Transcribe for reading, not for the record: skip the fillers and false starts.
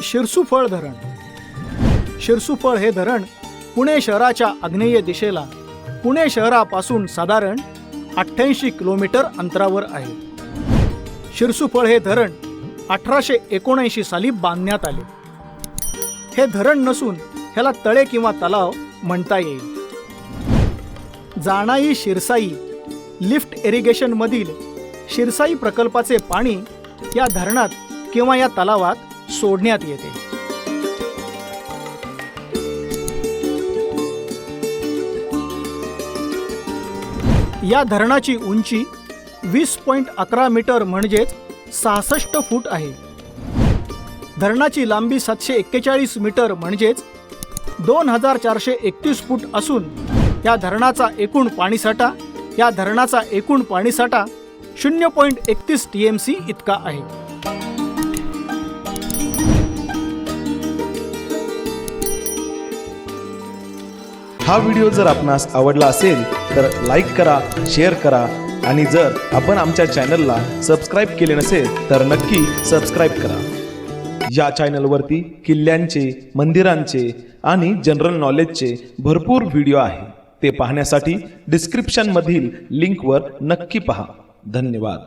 शिरसुफळ धरण. शिरसुफळ हे धरण पुणे शहराच्या आग्नेय दिशेला पुणे शहरापासून साधारण 88 किलोमीटर अंतरावर आहे. शिरसुफळ हे धरण 1879 साली बांधण्यात आले. हे धरण नसून ह्याला तळे किंवा तलाव म्हणता येईल. जाणाई शिरसाई लिफ्ट इरिगेशन मधील शिरसाई प्रकल्पाचे पाणी या धरणात किंवा या तलावात सोडण्यात येते. या धरणाची उंची 20.11 मीटर म्हणजेच 66 फूट आहे. धरणाची लांबी 741 मीटर म्हणजेच 2431 फूट असून या धरणाचा एकूण पाणीसाठा 0.31 TMC इतका आहे. हा व्हिडिओ जर आपणास आवडला असेल तर लाईक करा, शेअर करा आणि जर आपण आमच्या चॅनलला सबस्क्राईब केले नसेल तर नक्की सबस्क्राईब करा. या चॅनलवरती किल्ल्यांचे, मंदिरांचे आणि जनरल नॉलेजचे भरपूर व्हिडिओ आहे. ते पाहण्यासाठी डिस्क्रिप्शनमधील लिंकवर नक्की पहा. धन्यवाद.